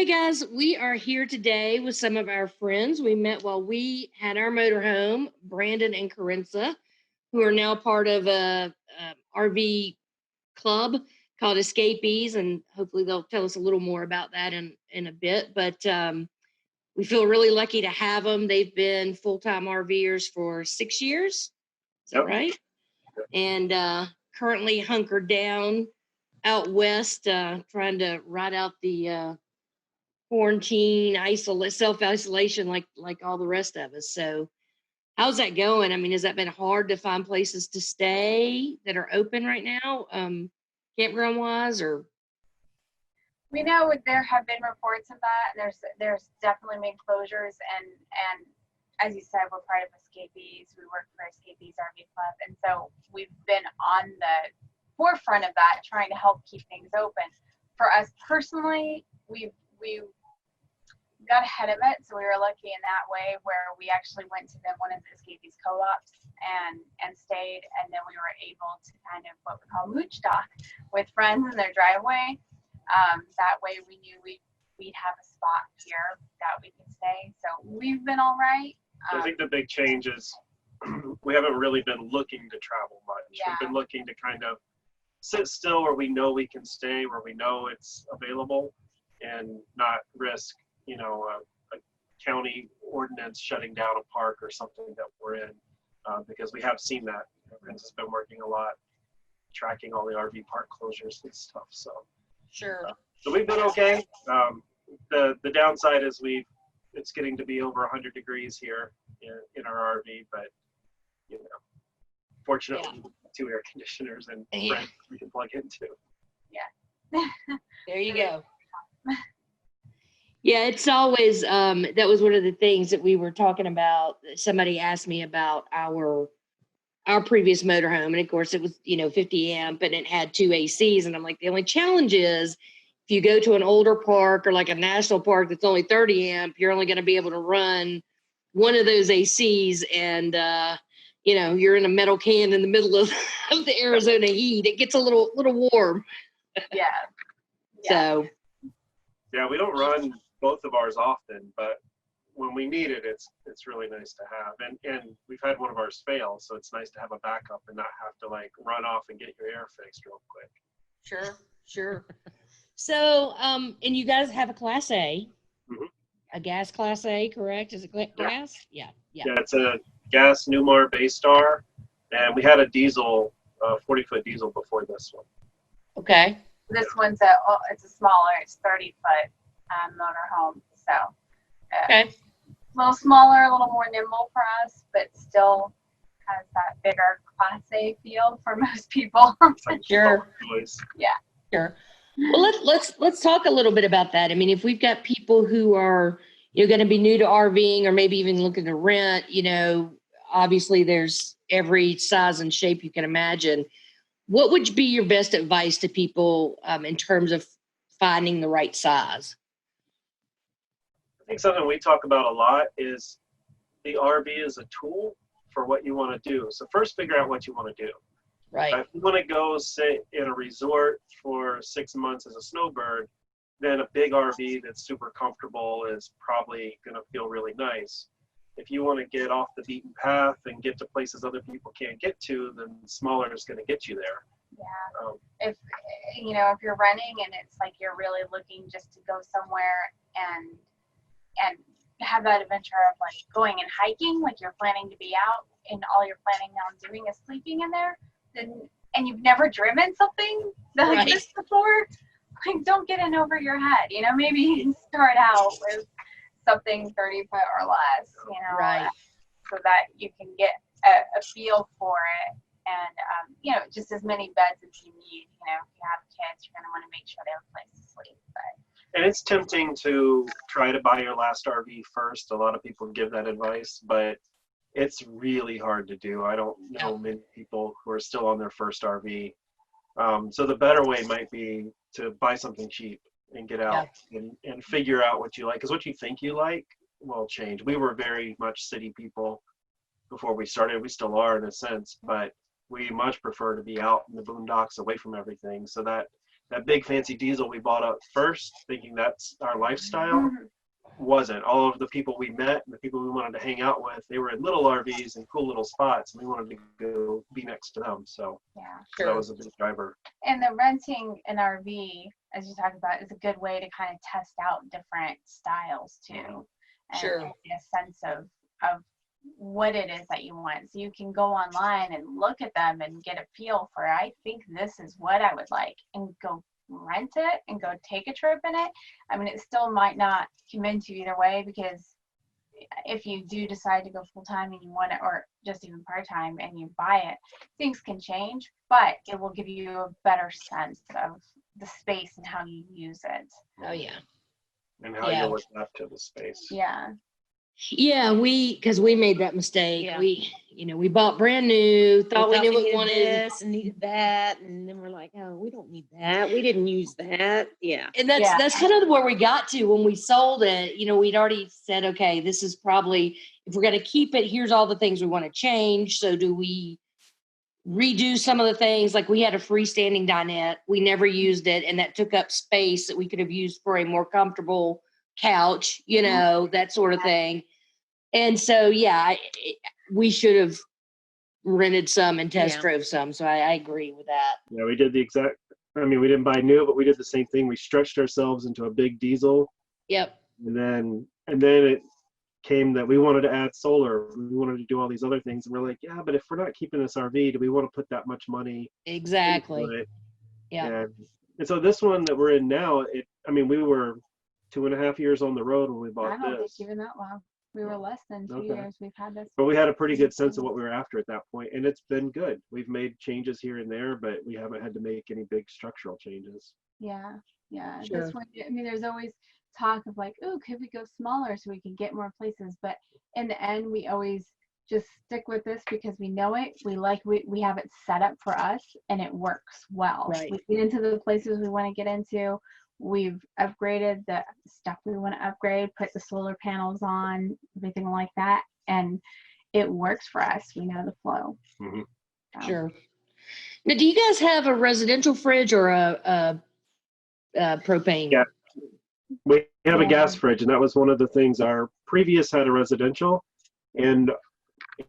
Okay, guys, we are here today with some of our friends we met while we had our motorhome, Brandon and Kerensa, who are now part of a RV club called Escapees, and hopefully they'll tell us a little more about that in a bit. But we feel really lucky to have them. They've been full-time RVers for 6 years. Is that right? And currently hunkered down out west, trying to ride out the quarantine, self-isolation like all the rest of us. So how's that going? I mean, has that been hard to find places to stay that are open right now, campground wise? Or we know there have been reports of that. There's definitely been closures, and as you said, we're part of Escapees. We work for Escapees RV Club, and so we've been on the forefront of that, trying to help keep things open. For us personally, we got ahead of it, so we were lucky in that way, where we actually went to one of the Escapees co-ops and stayed, and then we were able to kind of what we call mooch dock with friends in their driveway. That way we knew we'd have a spot here that we could stay. So we've been all right. I think the big change is we haven't really been looking to travel much. Yeah. We've been looking to kind of sit still where we know we can stay, where we know it's available, and not risk, a county ordinance shutting down a park or something that we're in, because we have seen that. Kerensa has been working a lot, tracking all the RV park closures and stuff. So sure. So we've been okay. The downside is it's getting to be over 100 degrees here in our RV, but fortunately, 2 air conditioners and vents we can plug into. Yeah. There you go. Yeah, it's always that was one of the things that we were talking about. Somebody asked me about our previous motorhome, and of course it was 50 amp and it had 2 ACs, and I'm like, the only challenge is if you go to an older park or like a national park that's only 30 amp, you're only going to be able to run one of those ACs, and you're in a metal can in the middle of the Arizona heat. It gets a little warm. Yeah. So yeah, we don't run both of ours often, but when we need it, it's really nice to have. And we've had one of ours fail, so it's nice to have a backup and not have to like run off and get your air fixed real quick. Sure. So and you guys have a Class A, a gas Class A, correct? Is it gas? Yeah. Yeah, it's a gas Newmar Baystar, and we had a diesel, 40-foot diesel before this one. Okay. This one's it's a smaller, it's 30-foot motorhome, so okay. A little smaller, a little more nimble for us, but still has that bigger Class A feel for most people. Sure. Yeah. Sure. Well, let's talk a little bit about that. I mean, if we've got people who are going to be new to RVing or maybe even looking to rent, obviously there's every size and shape you can imagine. What would be your best advice to people in terms of finding the right size? I think something we talk about a lot is the RV is a tool for what you want to do. So first figure out what you want to do. Right. If you want to go sit in a resort for 6 months as a snowbird, then a big RV that's super comfortable is probably going to feel really nice. If you want to get off the beaten path and get to places other people can't get to, then smaller is going to get you there. Yeah. If you're running and it's like you're really looking just to go somewhere and have that adventure of like going and hiking, like you're planning to be out and all you're planning on doing is sleeping in there, and you've never driven something like this before, like don't get in over your head. Maybe start out with something 30 foot or less, right, so that you can get a feel for it. And just as many beds as you need. If you have kids, you're going to want to make sure they have a place to sleep. And it's tempting to try to buy your last RV first. A lot of people give that advice, but it's really hard to do. I don't know many people who are still on their first RV. So the better way might be to buy something cheap and get out and figure out what you like. Because what you think you like will change. We were very much city people before we started. We still are in a sense, but we much prefer to be out in the boondocks away from everything. So that that big fancy diesel we bought up first, thinking that's our lifestyle, wasn't. All of the people we met and the people we wanted to hang out with, they were in little RVs and cool little spots, and we wanted to go be next to them. So that was a big driver. And the renting an RV, as you talked about, is a good way to kind of test out different styles too. And get a sense of what it is that you want. So you can go online and look at them and get a feel for, I think this is what I would like, and go rent it and go take a trip in it. I mean, it still might not convince you either way, because if you do decide to go full-time and you want it, or just even part-time, and you buy it, things can change, but it will give you a better sense of the space and how you use it. Oh yeah. And how you look after the space. Yeah, because we made that mistake. Yeah. We bought brand new, thought we knew what we wanted. This and needed that, and then we're like, oh, we don't need that. We didn't use that. Yeah. And that's kind of where we got to when we sold it. We'd already said, okay, this is probably, if we're going to keep it, here's all the things we want to change. So do we redo some of the things? Like, we had a freestanding dinette. We never used it, and that took up space that we could have used for a more comfortable couch, that sort of thing. And so, we should have rented some and test drove some. So I agree with that. Yeah, we did we didn't buy new, but we did the same thing. We stretched ourselves into a big diesel. Yep. And then it came that we wanted to add solar. We wanted to do all these other things. And we're like, yeah, but if we're not keeping this RV, do we want to put that much money? Exactly. Into it? Yeah. And so this one that we're in now, we were 2.5 years on the road when we bought I don't this. think even that long. We were less than 2 years. We've had this. But we had a pretty good sense of what we were after at that point, and it's been good. We've made changes here and there, but we haven't had to make any big structural changes. Yeah. Sure. This one, there's always talk of like, oh, could we go smaller so we can get more places? But in the end, we always just stick with this because we know it. We have it set up for us, and it works well. Right. We get into the places we want to get into. We've upgraded the stuff we want to upgrade, put the solar panels on, everything like that, and it works for us. We know the flow. Mm-hmm. So. Sure. Now, do you guys have a residential fridge or a propane? Yeah, we have a gas fridge, and that was one of the things. Our previous had a residential, and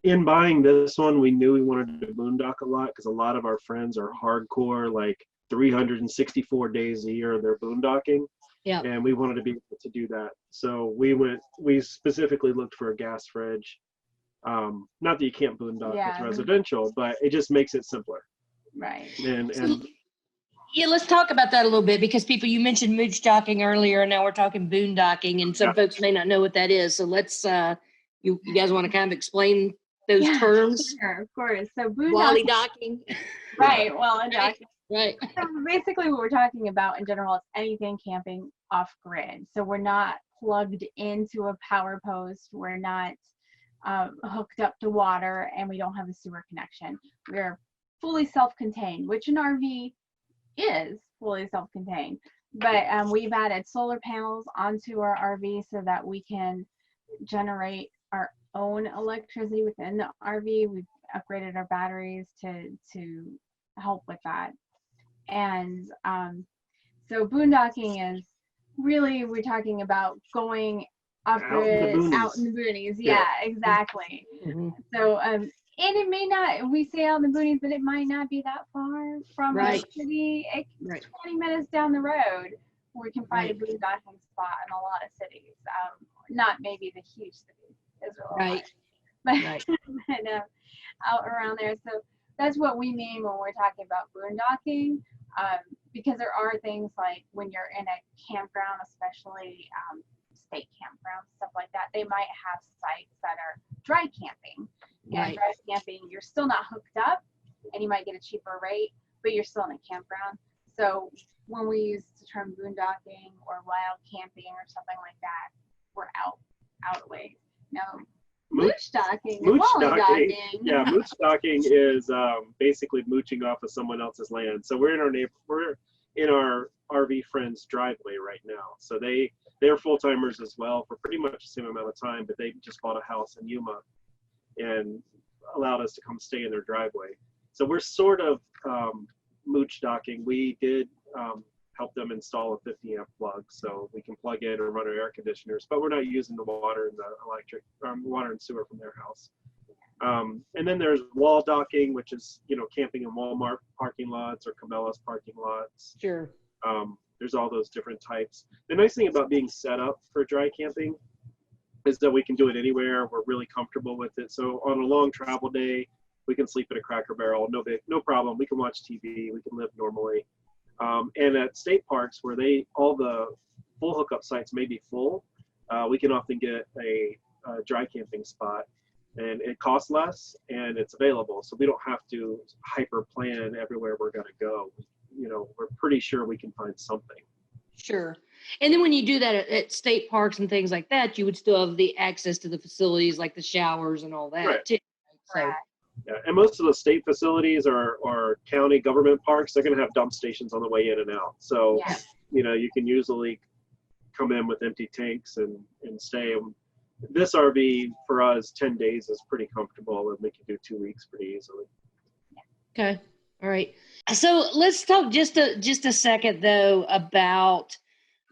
in buying this one, we knew we wanted to boondock a lot because a lot of our friends are hardcore, like 364 days a year they're boondocking. Yeah. And we wanted to be able to do that. So we specifically looked for a gas fridge. Not that you can't boondock with residential, but it just makes it simpler. Right. And let's talk about that a little bit, because you mentioned mooch docking earlier, and now we're talking boondocking, and some folks may not know what that is. So let's you guys want to kind of explain those terms? Sure, of course. So boondocking. Wally docking. Right. Well, docking. Right. So basically what we're talking about in general is anything camping off grid. So we're not plugged into a power post. We're not hooked up to water, and we don't have a sewer connection. We're fully self-contained, which an RV is fully self-contained. But we've added solar panels onto our RV so that we can generate our own electricity within the RV. We've upgraded our batteries to help with that. And so boondocking is really, we're talking about going off grid, out in the boonies. Yeah, exactly. Mm-hmm. So and it may not, we say out in the boonies, but it might not be that far from the city. It's 20 minutes down the road. We can find a boondocking spot in a lot of cities. Not maybe the huge cities, Israel, but out around there. So that's what we mean when we're talking about boondocking, because there are things like when you're in a campground, especially state campgrounds, stuff like that, they might have sites that are dry camping. And dry camping, you're still not hooked up, and you might get a cheaper rate, but you're still in a campground. So when we use the term boondocking or wild camping or something like that, we're out of way. Now, mooch-docking. Yeah, mooch-docking is basically mooching off of someone else's land. So we're in our RV friend's driveway right now. So they're full-timers as well for pretty much the same amount of time, but they just bought a house in Yuma and allowed us to come stay in their driveway. So we're sort of mooch-docking. We did help them install a 50 amp plug so we can plug in and run our air conditioners, but we're not using the water and the electric, water and sewer from their house. And then there's wall docking, which is, camping in Walmart parking lots or Cabela's parking lots. Sure. There's all those different types. The nice thing about being set up for dry camping is that we can do it anywhere. We're really comfortable with it. So on a long travel day, we can sleep at a Cracker Barrel, no problem. We can watch TV, we can live normally. And at state parks where all the full hookup sites may be full, we can often get a dry camping spot, and it costs less and it's available. So we don't have to hyper plan everywhere we're going to go. We're pretty sure we can find something. Sure. And then when you do that at state parks and things like that, you would still have the access to the facilities like the showers and all that, right. too. So, yeah, and most of the state facilities or county government parks, they're going to have dump stations on the way in and out. So, you can usually come in with empty tanks and stay. This RV for us, 10 days is pretty comfortable, and we can do 2 weeks pretty easily. Okay. All right. So let's talk just a second though about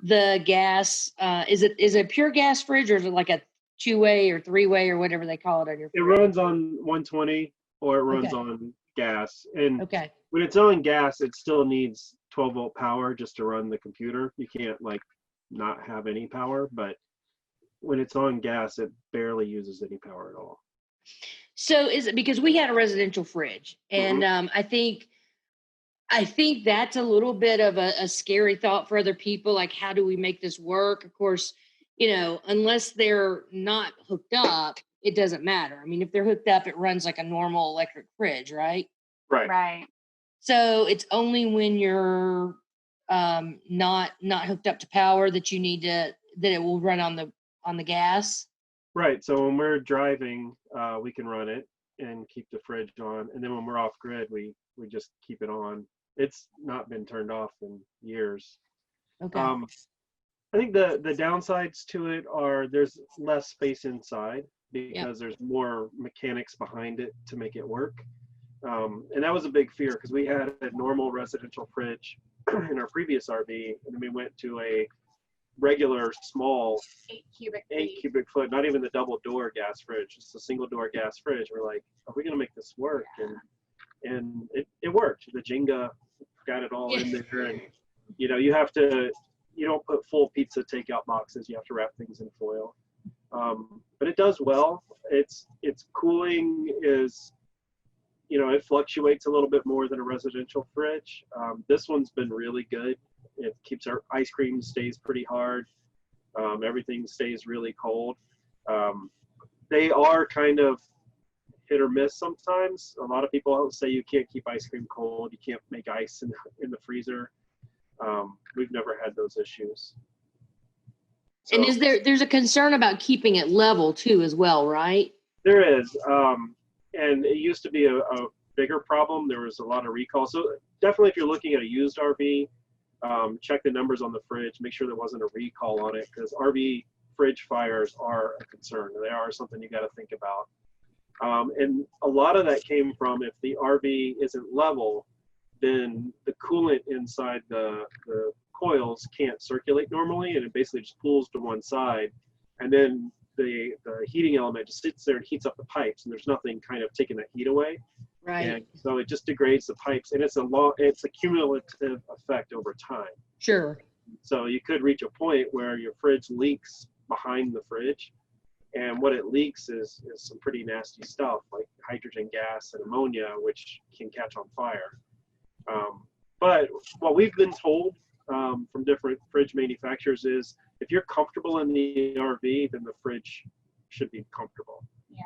the gas. Is it pure gas fridge, or is it like a 2-way or 3-way or whatever they call it on your fridge? It runs on 120 or it runs on gas. And when it's on gas, it still needs 12-volt power just to run the computer. You can't not have any power, but when it's on gas, it barely uses any power at all. So is it because we had a residential fridge, and I think that's a little bit of a scary thought for other people. Like, how do we make this work? Of course, unless they're not hooked up, it doesn't matter. I mean, if they're hooked up, it runs like a normal electric fridge, right? Right. So it's only when you're not hooked up to power that you need that it will run on the gas. Right. So when we're driving, we can run it and keep the fridge on, and then when we're off grid, we just keep it on. It's not been turned off in years. Okay. I think the downsides to it are there's less space inside because there's more mechanics behind it to make it work. And that was a big fear because we had a normal residential fridge in our previous RV, and then we went to a regular small 8 cubic foot, not even the double door gas fridge, just a single door gas fridge. We're like, are we gonna make this work? And it worked. The Jenga got it all in there, and you don't put full pizza takeout boxes. You have to wrap things in foil. But it does well. Its cooling is, it fluctuates a little bit more than a residential fridge. This one's been really good. It keeps our ice cream stays pretty hard. Everything stays really cold. They are kind of hit or miss sometimes. A lot of people say you can't keep ice cream cold. You can't make ice in the freezer. We've never had those issues. So, and there's a concern about keeping it level too as well, right? There is. And it used to be a bigger problem. There was a lot of recalls. So definitely if you're looking at a used RV, check the numbers on the fridge, make sure there wasn't a recall on it, because RV fridge fires are a concern. They are something you got to think about. And a lot of that came from if the RV isn't level, then the coolant inside the coils can't circulate normally, and it basically just pulls to one side, and then the heating element just sits there and heats up the pipes, and there's nothing kind of taking that heat away. Right. And so it just degrades the pipes, and it's a cumulative effect over time. Sure. So you could reach a point where your fridge leaks behind the fridge, and what it leaks is some pretty nasty stuff like hydrogen gas and ammonia, which can catch on fire. But what we've been told from different fridge manufacturers is if you're comfortable in the RV, then the fridge should be comfortable. Yeah.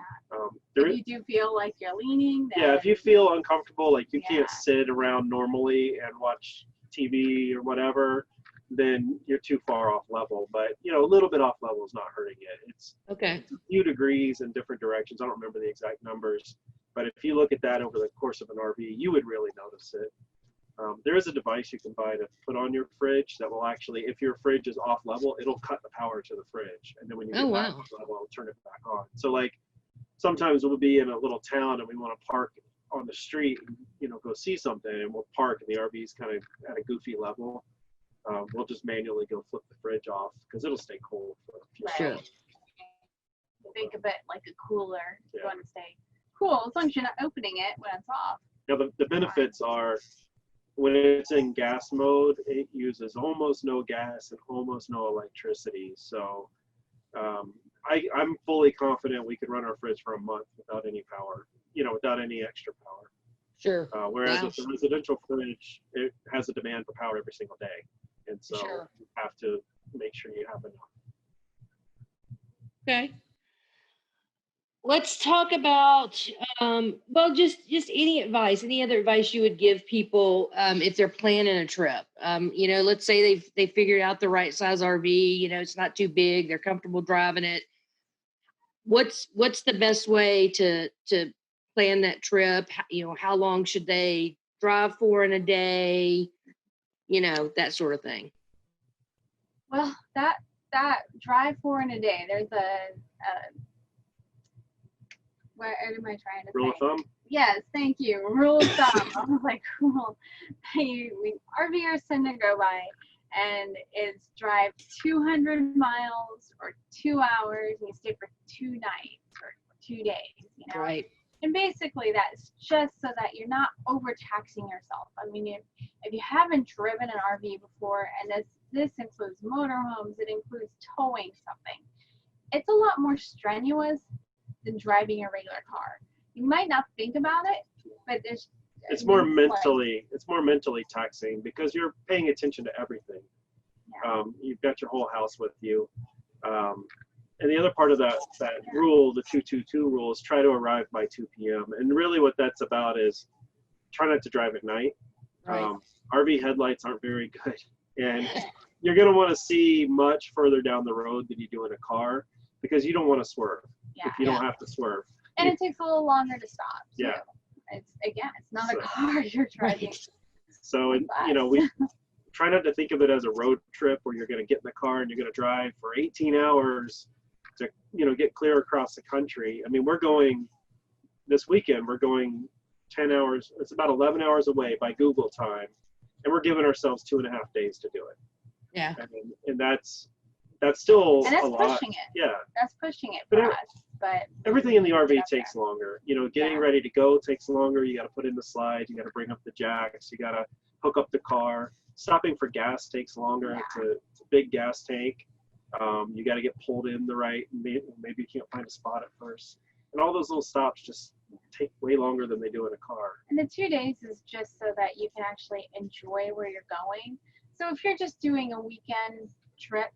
If you do feel like you're leaning, then if you feel uncomfortable, like you can't sit around normally and watch TV or whatever, then you're too far off level. But a little bit off level is not hurting it. It's a few degrees in different directions. I don't remember the exact numbers, but if you look at that over the course of an RV, you would really notice it. There is a device you can buy to put on your fridge that will actually, if your fridge is off level, it'll cut the power to the fridge, and then when you get back to level, it'll turn it back on. So like sometimes we'll be in a little town and we want to park on the street and go see something, and we'll park and the RV's kind of at a goofy level. we'll just manually go flip the fridge off because it'll stay cold for a few Right. hours. Think of it like a cooler. You Yeah. want to stay cool as long as you're not opening it when it's off. Now the benefits are when it's in gas mode, it uses almost no gas and almost no electricity. So I'm fully confident we could run our fridge for a month without any power, without any extra power. Sure. Whereas Wow. with the residential fridge, it has a demand for power every single day. And so Sure. you have to make sure you have enough. Okay. Let's talk about, just any other advice you would give people if they're planning a trip. Let's say they figured out the right size RV. It's not too big. They're comfortable driving it. What's the best way to plan that trip? How long should they drive for in a day? That sort of thing. Well, that drive for in a day. There's what am I trying to Rule say? of thumb? Yes, thank you. Rule of thumb. I was like, cool. RVers tend to go by, and it's drive 200 miles or 2 hours, and you stay for 2 nights or 2 days. Right. And basically, that's just so that you're not overtaxing yourself. I mean, if you haven't driven an RV before, and this includes motorhomes, it includes towing something, it's a lot more strenuous than driving a regular car. You might not think about it, but it's more mentally taxing because you're paying attention to everything. Yeah. You've got your whole house with you. And the other part of that rule, the 222 rule, is try to arrive by 2 p.m. And really what that's about is try not to drive at night. Right. RV headlights aren't very good. And you're going to want to see much further down the road than you do in a car because you don't want to swerve if you don't have to swerve. And it takes a little longer to stop. Too. Yeah. It's not a car you're driving. Right. So, we try not to think of it as a road trip where you're going to get in the car and you're going to drive for 18 hours to, get clear across the country. I mean, this weekend, we're going 10 hours. It's about 11 hours away by Google time. And we're giving ourselves 2.5 days to do it. Yeah. And that's still And that's a lot. pushing it. Yeah. That's pushing it But for us. But everything in the RV up takes there. longer. Getting ready to go takes longer. You got to put in the slides. You got to bring up the jacks. You got to hook up the car. Stopping for gas takes longer. Yeah. It's a big gas tank. You got to get pulled in the right. Maybe you can't find a spot at first. And all those little stops just take way longer than they do in a car. And the 2 days is just so that you can actually enjoy where you're going. So if you're just doing a weekend trip,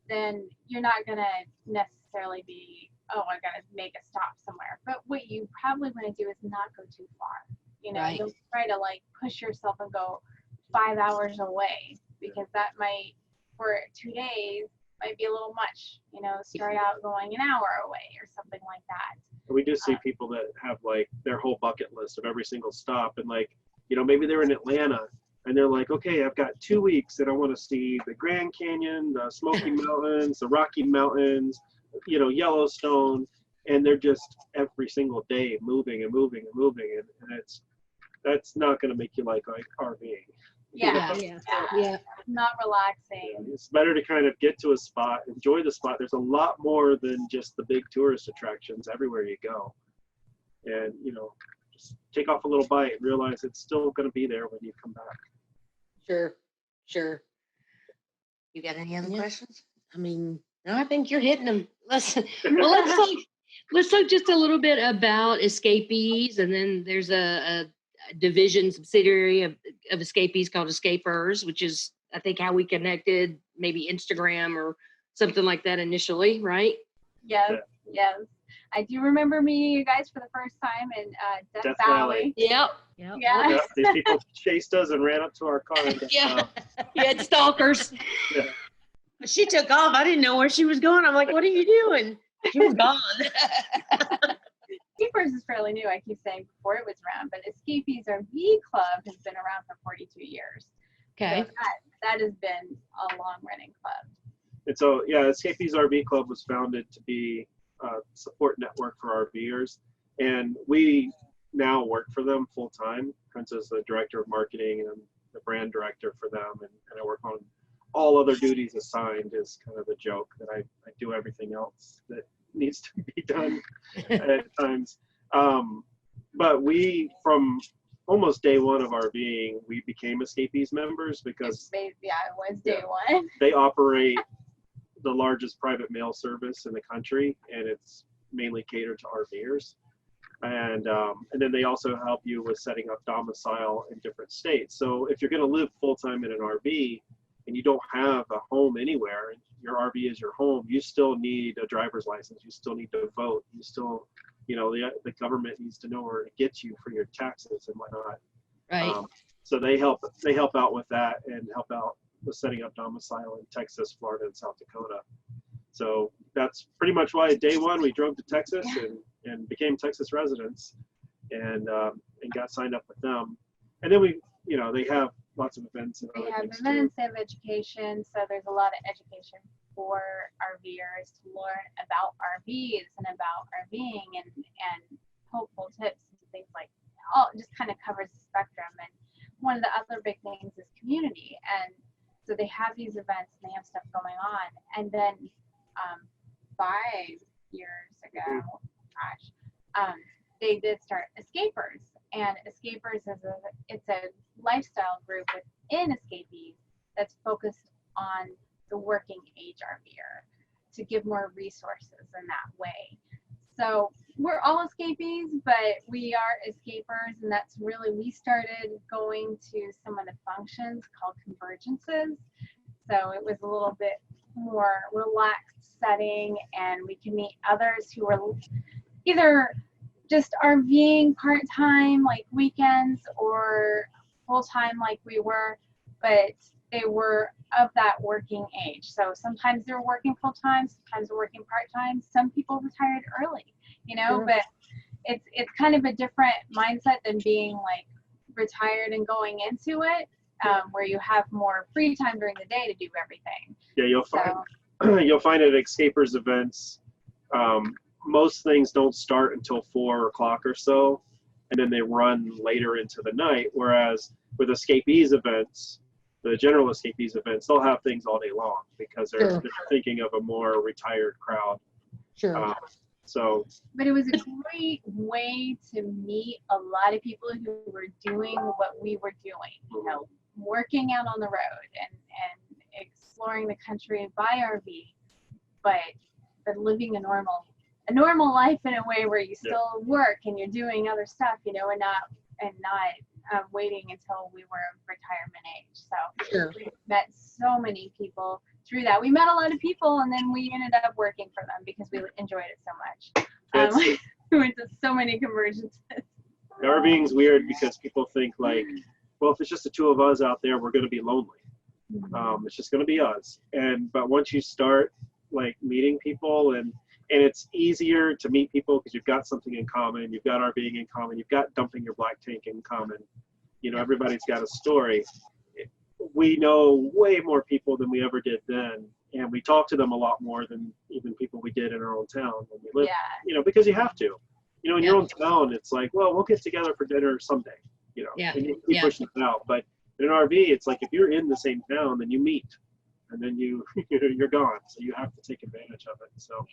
then you're not going to necessarily be, I got to make a stop somewhere. But what you probably want to do is not go too far. Right. You'll try to push yourself and go 5 hours away because that might, for 2 days, might be a little much. Start out going an hour away or something like that. We do see people that have their whole bucket list of every single stop, and maybe they're in Atlanta and they're like, okay, I've got 2 weeks and I want to see the Grand Canyon, the Smoky Mountains, the Rocky Mountains, Yellowstone, and they're just every single day moving and moving and moving, and that's not going to make you like RVing. Yeah. Not relaxing. It's better to kind of get to a spot, enjoy the spot. There's a lot more than just the big tourist attractions everywhere you go. And, just take off a little bite and realize it's still going to be there when you come back. Sure. You got any other questions? I mean, no, I think you're hitting them. Let's talk just a little bit about escapees, and then there's a division subsidiary of escapees called Escapers, which is I think how we connected, maybe Instagram or something like that initially, right? Yes. I do remember meeting you guys for the first time in Death Valley. Yep. Yeah. These people chased us and ran up to our car. And Yeah. You had stalkers. Yeah. She took off. I didn't know where she was going. I'm like, what are you doing? She was gone. Escapers is fairly new, I keep saying, before it was around, but Escapees RV Club has been around for 42 years. Okay. So that has been a long-running club. And so, Escapees RV Club was founded to be a support network for RVers. And we now work for them full-time. Kerensa is the director of marketing and I'm the brand director for them. And I work on all other duties assigned is kind of the joke that I do everything else that needs to be done at times. But we, from almost day one of RVing, we became Escapees members because It was day one. they operate the largest private mail service in the country, and it's mainly catered to RVers. And then they also help you with setting up domicile in different states. So if you're going to live full-time in an RV and you don't have a home anywhere, and your RV is your home, you still need a driver's license. You still need to vote. You still, the government needs to know where to get you for your taxes and whatnot. Right. So they help out with that and help out with setting up domicile in Texas, Florida, and South Dakota. So that's pretty much why day one we drove to Texas and became Texas residents and got signed up with them. And then they have lots of events and They other have things events, too. they have education, so there's a lot of education for RVers to learn about RVs and about RVing and hopeful tips and things like that. Just kind of covers the spectrum. And one of the other big things is community. And so they have these events and they have stuff going on. And then 5 years ago, they did start Escapers. And Escapers it's a lifestyle group within Escapees that's focused on the working age RVer to give more resources in that way. So we're all Escapees, but we are Escapers, and that's really, we started going to some of the functions called convergences. So it was a little bit more relaxed setting, and we can meet others who were either just RVing part-time, like weekends, or full-time like we were, but they were of that working age. So sometimes they're working full-time, sometimes they're working part-time. Some people retired early, Sure. but it's kind of a different mindset than being like retired and going into it, where you have more free time during the day to do everything. Yeah, you'll find at Escapers events, most things don't start until 4 o'clock or so, and then they run later into the night. Whereas with Escapees events, the general Escapees events, they'll have things all day long because they're thinking of a more retired crowd. Sure. But it was a great way to meet a lot of people who were doing what we were doing, working out on the road and exploring the country by RV, but living a normal life in a way where you still work and you're doing other stuff, and not waiting until we were of retirement age. So we met so many people through that. We met a lot of people, and then we ended up working for them because we enjoyed it so much. We went to so many convergences. RVing's weird because people think like, well, if it's just the two of us out there, we're going to be lonely. It's just going to be us. But once you start like meeting people, and it's easier to meet people because you've got something in common. You've got RVing in common. You've got dumping your black tank in common. Everybody's got a story. We know way more people than we ever did then, and we talk to them a lot more than even people we did in our own town when we lived. Because you have to. In your own town, it's like, well, we'll get together for dinner someday. And you keep pushing it out. But in an RV, it's like if you're in the same town, then you meet, and then you're gone. So you have to take advantage of it. So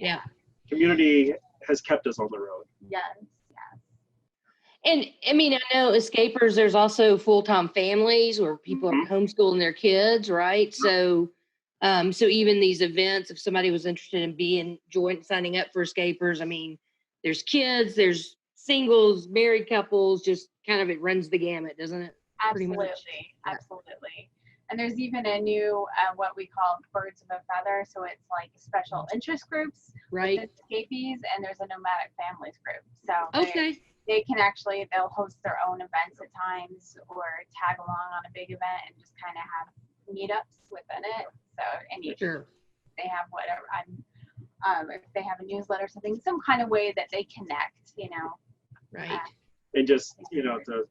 community has kept us on the road. Yes. And I mean, I know Escapers, there's also full-time families where people are homeschooling their kids, right? So even these events, if somebody was interested in signing up for Escapers, I mean, there's kids, there's singles, married couples, just kind of, it runs the gamut, doesn't it? Absolutely. And there's even a new, what we call birds of a feather. So it's like special interest groups, right? Escapees, and there's a nomadic families group. So they can actually, they'll host their own events at times or tag along on a big event and just kind of have meetups within it. So, and they have whatever, if they have a newsletter or something, some kind of way that they connect, Right. And just, to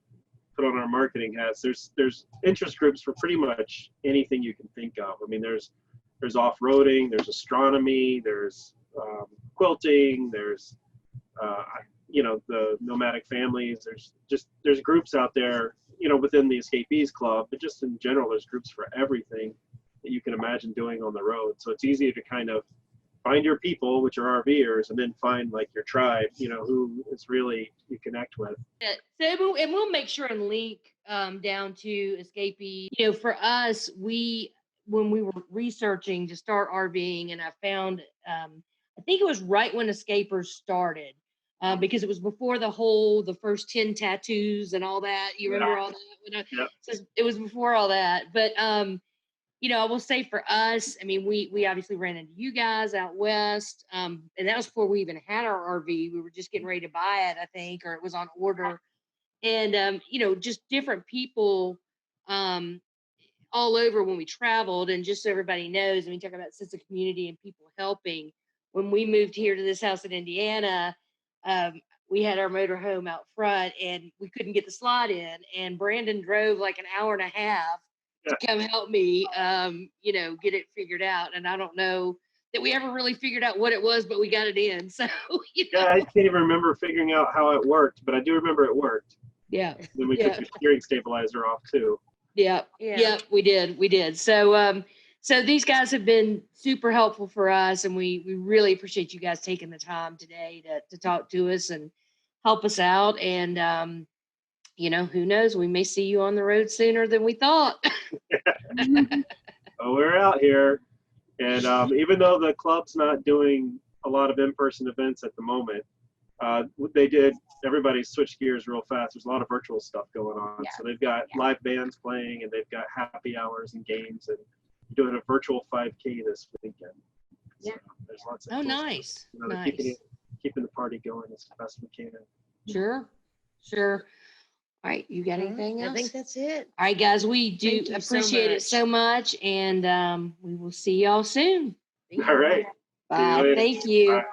put on our marketing hats, there's interest groups for pretty much anything you can think of. I mean, there's off-roading, there's astronomy, there's quilting, there's the nomadic families, there's groups out there, within the Escapees Club, but just in general, there's groups for everything. that you can imagine doing on the road. So it's easy to kind of find your people, which are RVers, and then find like your tribe, who is really you connect with. So, and we'll make sure and link down to escapee. For us, when we were researching to start RVing, and I found, I think it was right when Escapers started, because it was before the first 10 tattoos and all that. You remember all that? Yep. So it was before all that. But, I will say for us, I mean, we obviously ran into you guys out west, and that was before we even had our RV. We were just getting ready to buy it, I think, or it was on order. And, just different people all over when we traveled. And just so everybody knows, I mean, talking about sense of community and people helping. When we moved here to this house in Indiana, we had our motorhome out front and we couldn't get the slot in. And Brandon drove like an hour and a half to come help me, get it figured out. And I don't know that we ever really figured out what it was, but we got it in. So, Yeah, I can't even remember figuring out how it worked, but I do remember it worked. Yeah. Then we took the steering stabilizer off too. Yeah. We did. So, so these guys have been super helpful for us, and we really appreciate you guys taking the time today to talk to us and help us out. And, who knows, we may see you on the road sooner than we thought. Well, we're out here. And even though the club's not doing a lot of in-person events at the moment, everybody switched gears real fast. There's a lot of virtual stuff going on. So they've got live bands playing, and they've got happy hours and games, and doing a virtual 5K this weekend. So there's lots of Nice. Nice. Keeping the party going as best we can. Sure. All right, you got anything else? I think that's it. All right, guys, we do Thank you appreciate it so much, and we will see y'all soon. All right. Bye. Thank you. Bye.